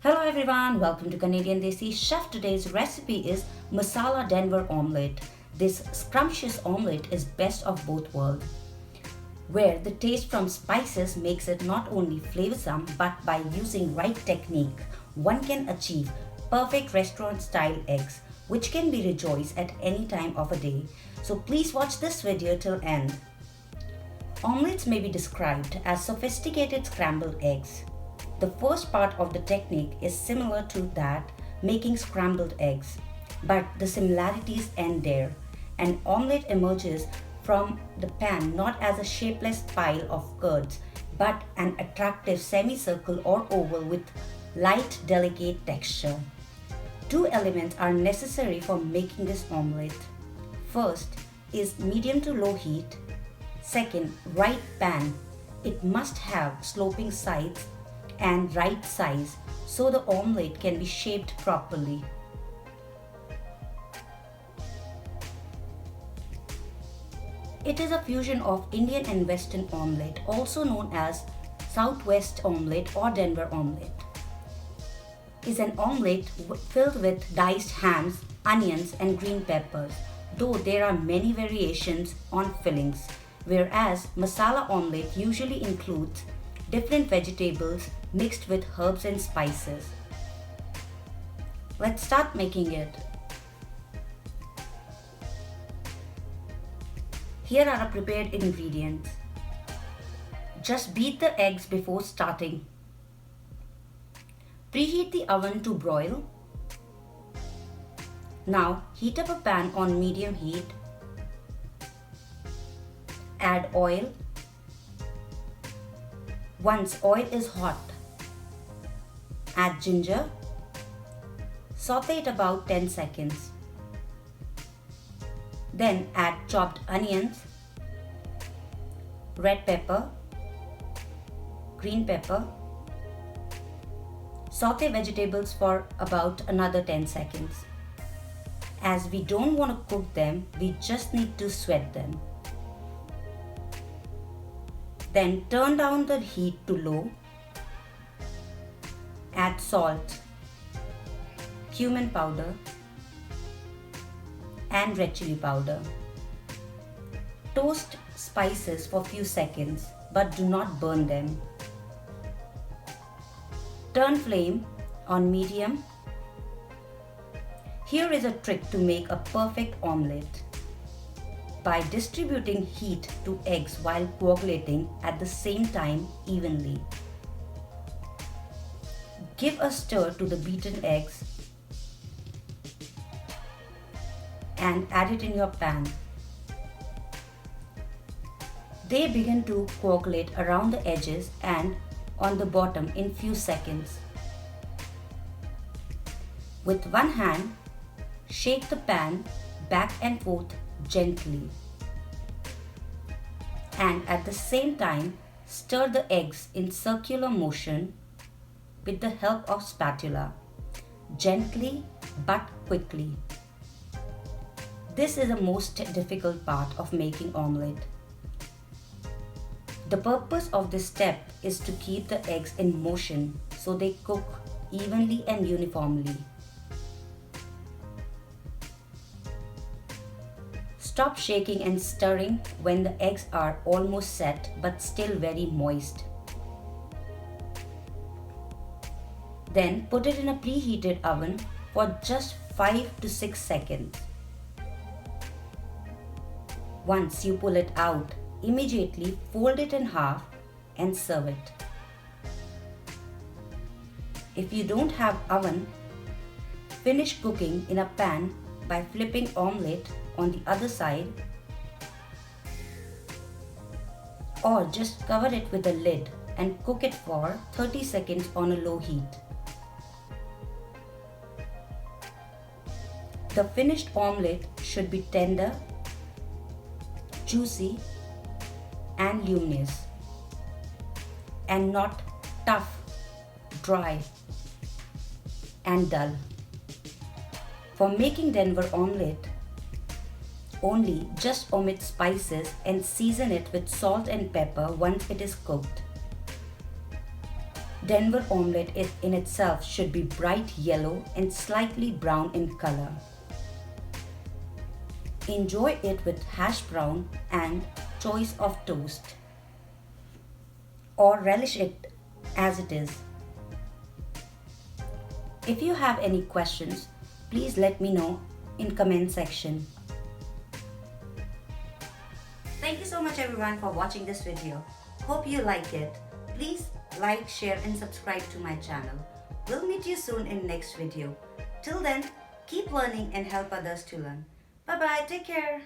Hello everyone, welcome to Canadian Desi Chef. Today's recipe is Masala Denver Omlete. This scrumptious omelette is best of both worlds, where the taste from spices makes it not only flavorsome but by using right technique, one can achieve perfect restaurant style eggs, which can be rejoiced at any time of a day. So please watch this video till end. Omelets may be described as sophisticated scrambled eggs. The first part of the technique is similar to that making scrambled eggs, but the similarities end there. An omelette emerges from the pan not as a shapeless pile of curds, but an attractive semicircle or oval with light, delicate texture. Two elements are necessary for making this omelette. First is medium to low heat. Second, right pan. It must have sloping sides and right size so the omelette can be shaped properly. It is a fusion of Indian and Western omelette, also known as Southwest omelette or Denver omelette. Is an omelette filled with diced hams, onions and green peppers, though there are many variations on fillings, whereas masala omelette usually includes different vegetables mixed with herbs and spices. Let's start making it. Here are our prepared ingredients. Just beat the eggs before starting. Preheat the oven to broil. Now heat up a pan on medium heat. Add oil. Once oil is hot, add ginger. Saute it about 10 seconds. Then add chopped onions, red pepper, green pepper. Saute vegetables for about another 10 seconds. As we don't want to cook them, we just need to sweat them. Then turn down the heat to low. Add salt, cumin powder and red chili powder. Toast spices for few seconds but do not burn them. Turn flame on medium. Here is a trick to make a perfect omelette. By distributing heat to eggs while coagulating at the same time evenly. Give a stir to the beaten eggs and add it in your pan. They begin to coagulate around the edges and on the bottom in few seconds. With one hand, shake the pan back and forth gently, and at the same time stir the eggs in circular motion with the help of spatula, gently but quickly. This is the most difficult part of making omelette. The purpose of this step is to keep the eggs in motion so they cook evenly and uniformly. Stop shaking and stirring when the eggs are almost set but still very moist. Then put it in a preheated oven for just 5 to 6 seconds. Once you pull it out, immediately fold it in half and serve it. If you don't have oven, finish cooking in a pan by flipping omelette on the other side, or just cover it with a lid and cook it for 30 seconds on a low heat. The finished omelette should be tender, juicy and luminous, and not tough, dry and dull. For making Denver omelette, only just omit spices and season it with salt and pepper once it is cooked. Denver omelette in itself should be bright yellow and slightly brown in color. Enjoy it with hash brown and choice of toast, or relish it as it is. If you have any questions, please let me know in comment section. Thank you so much everyone for watching this video. Hope you like it. Please like, share and subscribe to my channel. We'll meet you soon in next video. Till then, keep learning and help others to learn. Bye bye, take care.